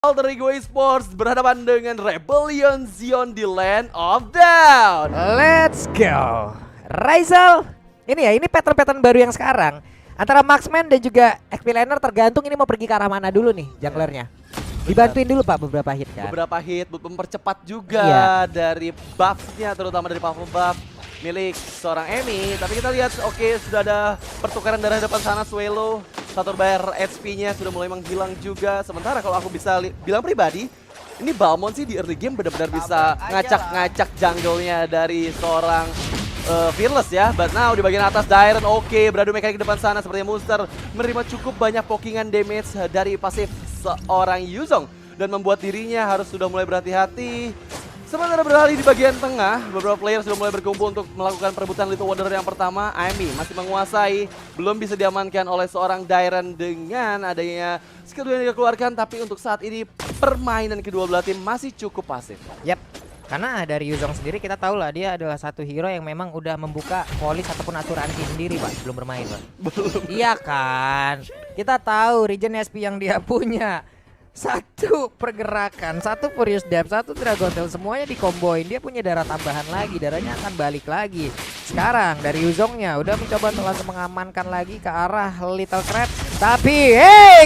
Alter Ego Esports berhadapan dengan Rebellion Zion di Land of Down. Let's go. Raisel. Ini pattern-pattern baru yang sekarang. Antara Marksman dan juga XP Laner tergantung ini mau pergi ke arah mana dulu nih junglernya. Dibantuin dulu Pak beberapa hit kan. Beberapa hit buat mempercepat juga dari buffnya, terutama dari powerful buff milik seorang Emi. Tapi kita lihat sudah ada pertukaran darah depan sana. Swelo satu bayar HP-nya sudah mulai menghilang juga. Sementara kalau aku bisa bilang pribadi, ini Balmond sih di early game benar-benar bisa ngacak-ngacak jungle-nya dari seorang Fearless ya. But now di bagian atas Dairen beradu mekanik di depan sana sepertinya Monster menerima cukup banyak pokingan damage dari pasif seorang Yuzong dan membuat dirinya harus sudah mulai berhati-hati. Sementara beralih di bagian tengah, beberapa player sudah mulai berkumpul untuk melakukan perebutan Little Wonder yang pertama. Amy masih menguasai, belum bisa diamankan oleh seorang Dairen dengan adanya skill yang dikeluarkan. Tapi untuk saat ini permainan kedua belah tim masih cukup pasif. Yap, karena dari Yuzong sendiri kita tahu lah dia adalah satu hero yang memang udah membuka polis ataupun asuransi sendiri Pak sebelum bermain Pak. Belum. Iya kan, kita tahu regen SP yang dia punya. Satu pergerakan, satu Furious Depth, satu Dragon Tail, semuanya dikomboin. Dia punya darah tambahan lagi, darahnya akan balik lagi. Sekarang dari Yuzongnya udah mencoba untuk langsung mengamankan lagi ke arah Little Crab. Tapi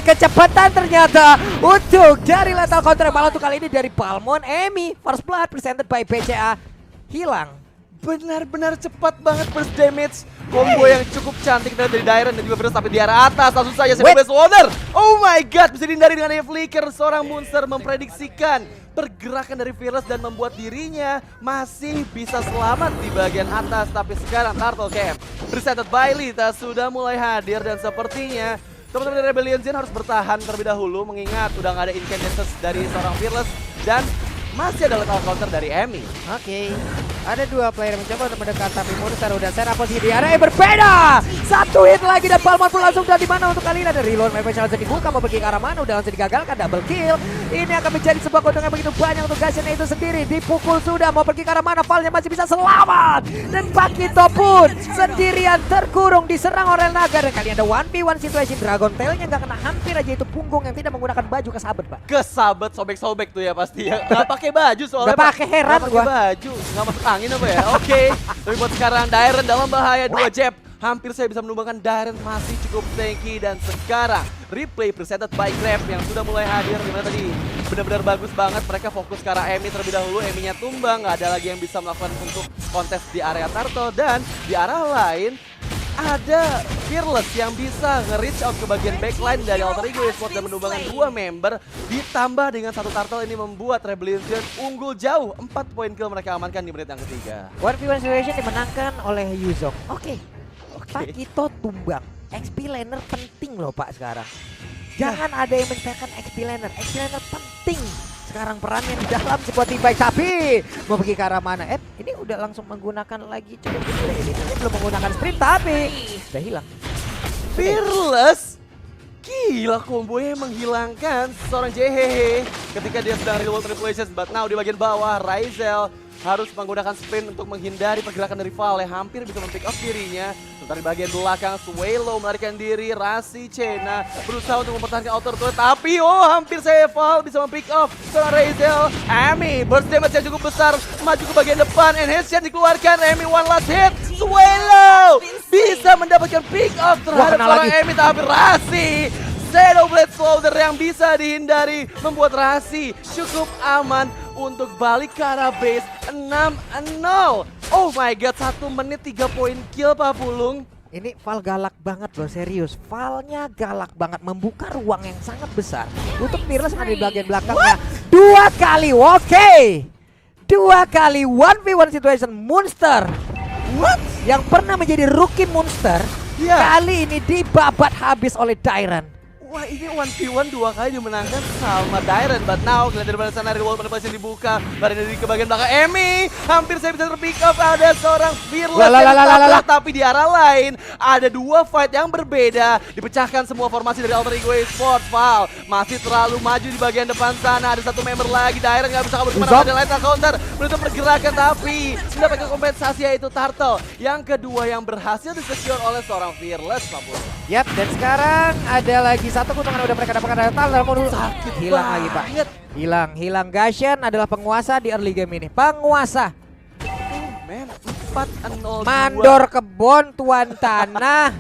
kecepatan ternyata untuk dari Lethal Counter. Malah untuk kali ini dari Balmond. Emi First Blood presented by BCA hilang. Benar-benar cepat banget burst damage. Combo yang cukup cantik dari Dairen dan juga Fearless, tapi di arah atas langsung saja Blast Water. Oh my god, bisa dihindari dengan adanya flicker. Seorang Monster memprediksikan pergerakan dari Fearless dan membuat dirinya masih bisa selamat di bagian atas. Tapi sekarang Turtle Camp presented by Lita sudah mulai hadir dan sepertinya teman-teman dari Rebellion Zion harus bertahan terlebih dahulu mengingat udah nggak ada incantations dari seorang Fearless dan masih ada lethal counter dari Emi. Oke, ada dua player yang mencoba untuk mendekat tapi Monster udah set up posisi di arah yang berbeda. Satu hit lagi dan Balmond pun langsung dari mana untuk kali ini ada reload. Mereka langsung dibuka mau pergi ke arah mana udah langsung digagalkan double kill. Ini akan menjadi sebuah keuntungan begitu banyak untuk Gashen itu sendiri. Dipukul sudah mau pergi ke arah mana, Valnya masih bisa selamat. Dan Pakito pun sendirian terkurung diserang oleh naga. Dan kali ada 1v1 situation. Dragon Tailnya nggak kena, hampir aja itu punggung yang tidak menggunakan baju kesabet Pak. Kesabet sobek-sobek tuh ya pasti ya. Nggak pakai baju soalnya. Nggak pakai, heran nggak gua. pakai baju, nggak masuk angin apa ya? Oke. Tapi buat sekarang Dairen dalam bahaya, dua jab. Hampir saya bisa menumbangkan Dairen masih cukup tanky dan sekarang replay presented by Grab yang sudah mulai hadir dimana tadi benar-benar bagus banget mereka fokus ke arah Emi terlebih dahulu. Eminya tumbang, nggak ada lagi yang bisa melakukan untuk kontes di area Turtle dan di arah lain ada Fearless yang bisa nge-reach out ke bagian backline dari Alter Ego Esports dan menumbangkan dua member. Ditambah dengan satu Turtle ini membuat Rebellion Zion unggul jauh. 4 poin kill mereka amankan di menit yang ketiga. 1v1 situation dimenangkan oleh Yuzong. Oke. Pakito tumbang. XP Laner penting loh Pak sekarang. Jangan ada yang menyepelekan XP Laner. XP Laner penting. Sekarang perannya di dalam sebuah team fight, tapi mau pergi ke arah mana? Ini udah langsung menggunakan lagi cukup ini belum menggunakan sprint tapi udah hilang. Fearless gila kombonya menghilangkan seorang JHH ketika dia sedang reload manipulations. But now di bagian bawah Raisel harus menggunakan sprint untuk menghindari pergerakan dari Val yang hampir bisa mempick up dirinya. Sementara di bagian belakang Swelo melarikan diri, Rasi Cena berusaha untuk mempertahankan outer turret, tapi hampir saya Val bisa mempick up seorang Raisel. Emi burst damage yang cukup besar, maju ke bagian depan, enhance dikeluarkan, Emi one last hit. Swelo bisa mendapatkan pick up terhadap seorang Emi, tapi Rasi Shadow Blade Slaughter yang bisa dihindari membuat Rasi cukup aman untuk balik ke arah base 6-0. Oh my god, 1 menit 3 poin kill Pak Pulung. Ini Val galak banget loh, serius. Valnya galak banget, membuka ruang yang sangat besar untuk Fearless ada di bagian belakangnya. Dua kali, dua kali 1v1 situation Monster. Yang pernah menjadi rookie Monster, kali ini dibabat habis oleh Dairen. Wah, ini 1v1 2 kali dimenangkan sama Dairen. But now kita dari sana revolt manipulasi dibuka. Baru dari ke bagian belakang Emi. Hampir saya bisa terpick up. Ada seorang Fearless yang tapi di arah lain ada dua fight yang berbeda. Dipecahkan semua formasi dari Alter Ego Esports. Val masih terlalu maju di bagian depan sana. Ada satu member lagi. Dairen nggak bisa kabur kemana. Ada lethal counter menutup pergerakan tapi mendapatkan kompensasi yaitu Turtle. Yang kedua yang berhasil disecure oleh seorang Fearless. Yap, dan sekarang ada lagi satu satu keuntungan udah mereka dapatkan dari Talon. Sakit Hilang lagi Pak. Hilang. Gashen adalah penguasa di early game ini. Penguasa. Men, 4-0. Mandor kebun, tuan tanah,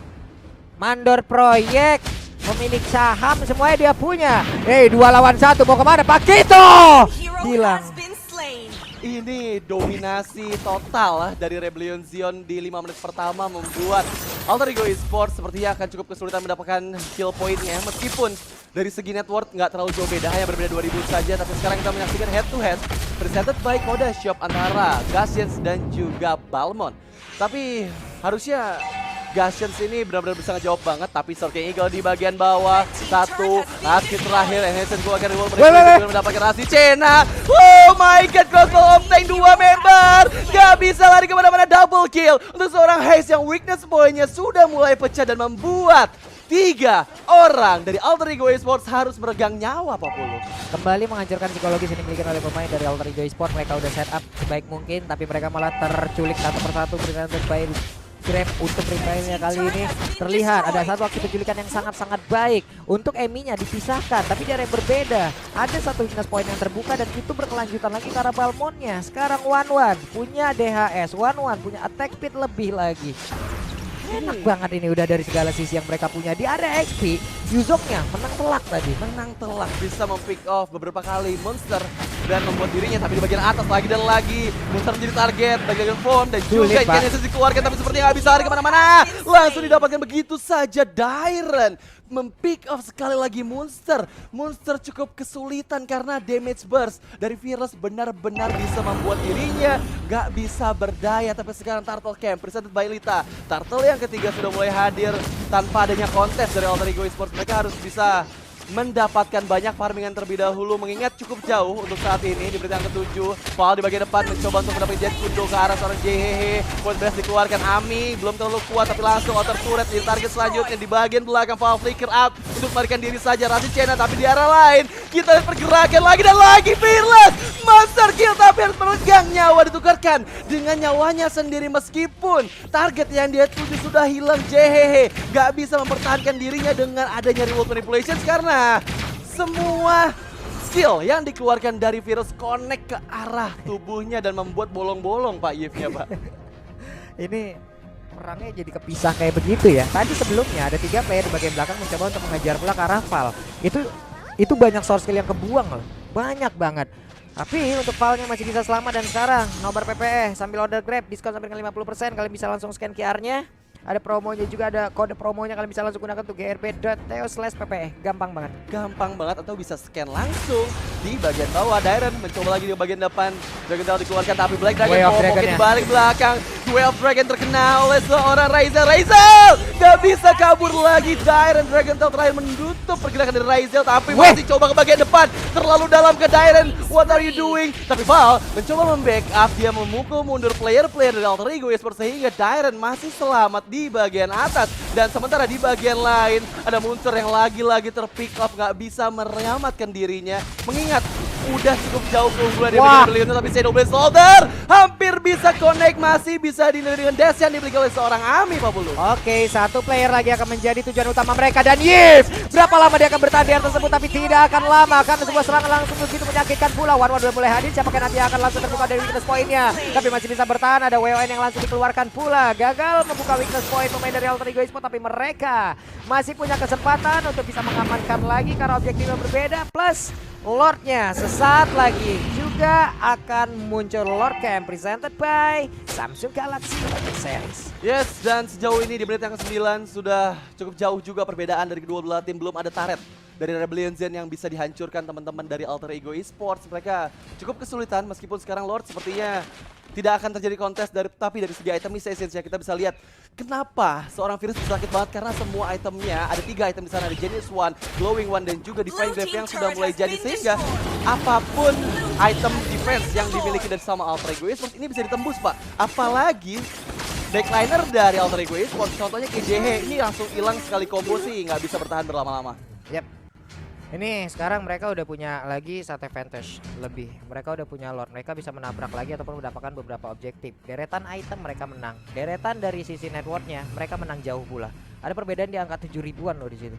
mandor proyek, pemilik saham, semuanya dia punya. 2 lawan 1 mau kemana Pak Kito? Hilang. Ini dominasi total lah dari Rebellion Zion di 5 menit pertama membuat Alter Ego Esports sepertinya akan cukup kesulitan mendapatkan kill point-nya. Meskipun dari segi net worth nggak terlalu jauh beda, hanya berbeda 2000 saja. Tapi sekarang kita menyaksikan head to head presented by Koda Shop antara Gashians dan juga Balmond. Tapi harusnya Gashians ini benar-benar bisa ngejawab banget, tapi Sorking Eagle di bagian bawah. Satu, Rasi terakhir, Enhanced keluarkan reward mereka mendapatkan Rasi Cena. Oh my god, Crossbow of Tank 2 member. Gak bisa lari kemana-mana, double kill. Untuk seorang Haze yang weakness point-nya sudah mulai pecah dan membuat 3 orang dari Alter Ego Esports harus meregang nyawa Pak Pulu. Kembali menghancurkan psikologis yang dimiliki oleh pemain dari Alter Ego Esports. Mereka udah set up sebaik mungkin, tapi mereka malah terculik satu persatu presented by Grab. Untuk replay-nya kali ini terlihat ada satu aksi penculikan yang sangat-sangat baik. Untuk Emi-nya dipisahkan, tapi dari yang berbeda. Ada satu weakness point yang terbuka dan itu berkelanjutan lagi karena Balmond-nya. Sekarang 1-1 punya DHS, 1-1 punya attack speed lebih lagi. Enak banget ini udah dari segala sisi yang mereka punya. Di area XP, Yuzongnya menang telak tadi. Menang telak, bisa mempick off beberapa kali monster dan membuat dirinya, tapi di bagian atas lagi dan lagi monster menjadi target bagian form dan juga Genesis dikeluarkan, tapi sepertinya nggak bisa lari kemana-mana. Langsung didapatkan begitu saja. Dairen mempick off sekali lagi monster. Monster cukup kesulitan karena damage burst dari Virus benar-benar bisa membuat dirinya nggak bisa berdaya. Tapi sekarang Turtle Camp presented by Lita. Turtle yang ketiga sudah mulai hadir tanpa adanya kontes dari Alter Ego Esports. Mereka harus bisa mendapatkan banyak farmingan terlebih dahulu, mengingat cukup jauh untuk saat ini. Di berita yang ke-7, Paul di bagian depan mencoba untuk mendapatkan Jet Kundo ke arah seorang JHH. Point blast dikeluarkan, Ami belum terlalu kuat tapi langsung outer turret di target selanjutnya di bagian belakang. Paul flicker out untuk melarikan diri saja Rasi Cena, tapi di arah lain kita lihat pergerakan lagi dan lagi Fearless monster kill, tapi harus meregang nyawa ditukarkan dengan nyawanya sendiri meskipun target yang dia tuju sudah hilang. JHH gak bisa mempertahankan dirinya dengan adanya reward manipulation karena semua skill yang dikeluarkan dari Virus connect ke arah tubuhnya dan membuat bolong-bolong Pak Yves-nya Pak. Ini perangnya jadi kepisah kayak begitu ya. Tadi sebelumnya ada 3 player di bagian belakang mencoba untuk mengejar pula ke arah Val. Itu banyak source skill yang kebuang loh. Banyak banget. Tapi untuk Valnya masih bisa selamat dan sekarang nomor PPE sambil order Grab diskon sampai dengan 50%. Kalian bisa langsung scan QR-nya. Ada promonya juga, ada kode promonya, kalian bisa langsung gunakan untuk grb.to/ppe. Gampang banget. Gampang banget, atau bisa scan langsung di bagian bawah. Dairen mencoba lagi di bagian depan. Dragon Tail dikeluarkan tapi Black Dragon mungkin di balik belakang. Way of Dragon terkena oleh seorang Raizel. Gak bisa kabur lagi. Dairen Dragon Tail terakhir menutup pergerakan dari Raizel, tapi masih coba ke bagian depan. Terlalu dalam ke Dairen. What are you doing? Tapi Val mencoba membackup. Dia memukul mundur player-player dari Alter Ego Esports sehingga Dairen masih selamat di bagian atas. Dan sementara di bagian lain ada monster yang lagi-lagi terpick off, gak bisa menyelamatkan dirinya. Mengingat udah cukup jauh keunggulan dari Rebellion, tapi Xenoblade Soldier hampir bisa connect, masih bisa dinilai dengan dash yang dibeli oleh seorang Ami Pak Bulu. Oke, satu player lagi akan menjadi tujuan utama mereka dan Yves. Berapa lama dia akan bertahan di area tersebut, tapi tidak akan lama karena sebuah serangan langsung begitu menyakitkan pula. One udah mulai hadir, siapakah nanti akan langsung terbuka dari weakness point-nya. Tapi masih bisa bertahan, ada WON yang langsung dikeluarkan pula. Gagal membuka weakness point pemain dari Alter Ego Esports, tapi mereka masih punya kesempatan untuk bisa mengamankan lagi karena objektifnya berbeda. Plus Lordnya sesaat lagi juga akan muncul Lord Camp presented by Samsung Galaxy Series. Yes, dan sejauh ini di menit yang ke-9 sudah cukup jauh juga perbedaan dari kedua belah tim. Belum ada turret dari Rebellion Zen yang bisa dihancurkan teman-teman dari Alter Ego Esports. Mereka cukup kesulitan meskipun sekarang Lord sepertinya tidak akan terjadi kontes tapi dari segi item essence ya kita bisa lihat kenapa seorang Virus bisa sakit banget karena semua itemnya ada 3 item di sana, ada Genius One, Glowing One dan juga Divine Grave yang sudah mulai jadi, sehingga apapun item defense yang dimiliki dari sama Alter Ego Esports ini bisa ditembus Pak. Apalagi backliner dari Alter Ego Esports contohnya KJH ini langsung hilang sekali combo sih, nggak bisa bertahan berlama-lama. Yap. Ini sekarang mereka udah punya lagi satu advantage lebih. Mereka udah punya Lord, mereka bisa menabrak lagi ataupun mendapatkan beberapa objektif. Deretan item mereka menang, deretan dari sisi networknya mereka menang jauh pula. Ada perbedaan di angka 7 ribuan loh di situ.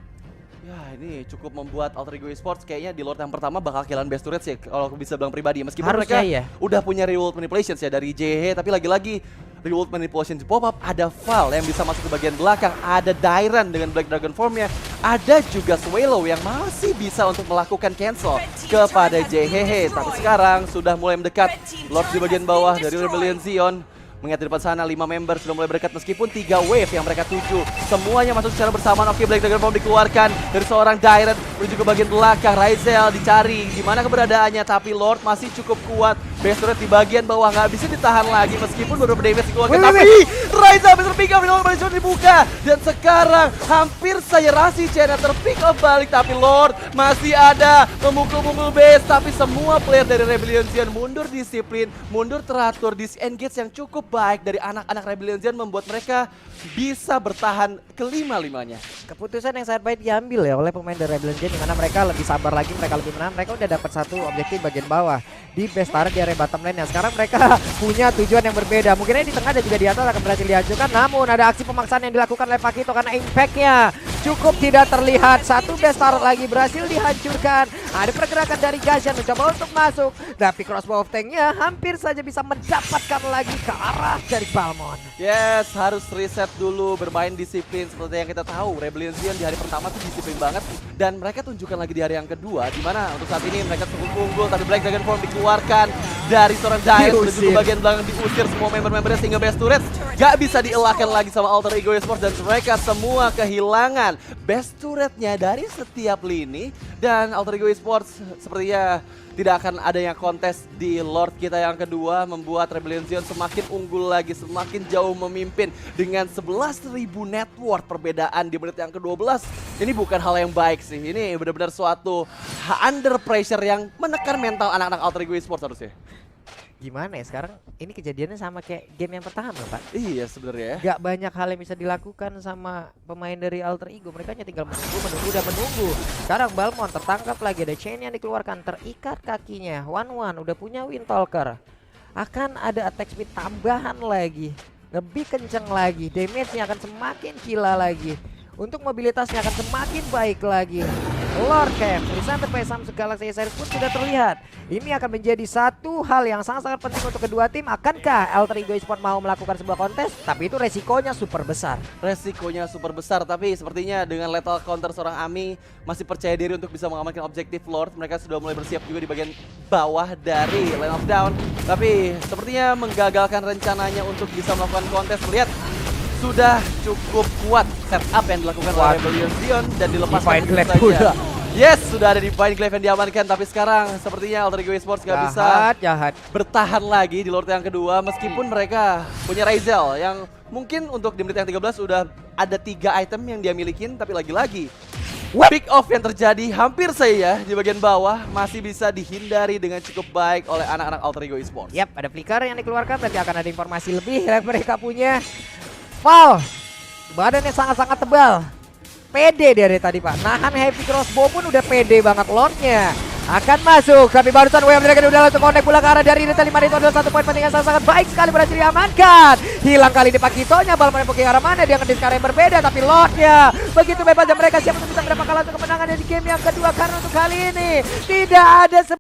Ya ini cukup membuat Alter Ego Esports kayaknya di Lord yang pertama bakal kehilangan best turret sih kalau aku bisa bilang pribadi. Meskipun Harusnya mereka iya. udah punya Reworld Manipulations ya dari JH, tapi lagi-lagi Reworld Manipulations pop up, ada Val yang bisa masuk ke bagian belakang, ada Dairan dengan Black Dragon Formnya, ada juga Swallow yang masih bisa untuk melakukan cancel kepada JHH. Tapi sekarang sudah mulai mendekat Lord di bagian bawah dari Rebellion Zion. Mengingat di depan sana 5 member sudah mulai berdekat meskipun 3 wave yang mereka tuju. Semuanya masuk secara bersamaan. Oke, Black Dragon Form dikeluarkan dari seorang Dairen menuju ke bagian belakang. Raizel dicari di mana keberadaannya, tapi Lord masih cukup kuat. Base turret di bagian bawah nggak bisa ditahan lagi meskipun beberapa damage dikeluarkan. Tapi Raizel bisa pick up, Lord dibuka. Dan sekarang hampir saja Rasi Chena terpick up balik, tapi Lord masih ada memukul-mukul base. Tapi semua player dari Rebellion Zion mundur disiplin, mundur teratur, disengage yang cukup baik dari anak-anak Rebellion Zion membuat mereka bisa bertahan kelima-limanya. Keputusan yang sangat baik diambil ya oleh pemain dari Rebellion Zion, di mana mereka lebih sabar lagi, mereka lebih menang, mereka udah dapat satu objektif bagian bawah di base turret di area bottom lane. Sekarang mereka punya tujuan yang berbeda. Mungkin di tengah dan juga di atas akan berhasil dihancurkan, namun ada aksi pemaksaan yang dilakukan oleh Pakito karena impactnya cukup tidak terlihat. Satu base turret lagi berhasil dihancurkan. Ada pergerakan dari Gashan mencoba untuk masuk, tapi crossbow of tanknya hampir saja bisa mendapatkan lagi ke arah dari Balmond. Yes, harus reset dulu, bermain disiplin seperti yang kita tahu. Rebellion Zion di hari pertama tuh disiplin banget dan mereka tunjukkan lagi di hari yang kedua di mana untuk saat ini mereka cukup unggul, tapi Black Dragon Form dikeluarkan dari seorang Dire menuju ke bagian belakang, diusir semua member-membernya sehingga best turret gak bisa dielakkan lagi sama Alter Ego Esports dan mereka semua kehilangan best turretnya dari setiap lini. Dan Alter Ego Esports sepertinya tidak akan adanya kontes di Lord kita yang kedua membuat Rebellion Zion semakin unggul lagi, semakin jauh memimpin dengan 11.000 net worth perbedaan di menit yang ke-12. Ini bukan hal yang baik sih, ini benar-benar suatu under pressure yang menekan mental anak-anak Alter Ego Esports harusnya. Gimana ya sekarang ini kejadiannya sama kayak game yang pertama, Pak. Iya sebenarnya ya. Gak banyak hal yang bisa dilakukan sama pemain dari Alter Ego. Mereka hanya tinggal menunggu dan menunggu. Sekarang Balmond tertangkap lagi, ada chain yang dikeluarkan, terikat kakinya. One udah punya Windtalker. Akan ada attack speed tambahan lagi, lebih kenceng lagi, damage-nya akan semakin gila lagi. Untuk mobilitasnya akan semakin baik lagi. Lord Camp, Lisandro Pesam segala Caesar pun sudah terlihat. Ini akan menjadi satu hal yang sangat-sangat penting untuk kedua tim. Akankah Alter Ego Esports mau melakukan sebuah kontes? Tapi itu resikonya super besar. Resikonya super besar, tapi sepertinya dengan lethal counter seorang Ami masih percaya diri untuk bisa mengamankan objektif Lord. Mereka sudah mulai bersiap juga di bagian bawah dari Lane of Down. Tapi sepertinya menggagalkan rencananya untuk bisa melakukan kontes. Melihat sudah cukup kuat setup yang dilakukan oleh Rebellion Zion dan dilepaskan saja. Yes, sudah ada Divine Glaive yang diamankan, tapi sekarang sepertinya Alter Ego Esports gak bisa bertahan lagi di Lord yang kedua meskipun mereka punya Raizel yang mungkin untuk di menit yang 13 sudah ada 3 item yang dia milikin, tapi lagi-lagi pick off yang terjadi hampir saja di bagian bawah masih bisa dihindari dengan cukup baik oleh anak-anak Alter Ego Esports. Yap, ada flicker yang dikeluarkan, berarti akan ada informasi lebih yang mereka punya. Val, badannya sangat-sangat tebal. Pede dari tadi, Pak. Nahan heavy crossbow pun udah pede banget Lordnya. Akan masuk, tapi barusan WM mereka udah langsung connect pula ke arah dari Rita 5. Itu adalah satu poin penting yang sangat baik sekali berhasil diamankan. Hilang kali ini Pakitonya, Balmond pergi ke arah mana, dia akan di sekarang yang berbeda. Tapi Lordnya begitu bebas dan mereka siap untuk bisa mendapatkan langsung kemenangan di game yang kedua. Karena untuk kali ini tidak ada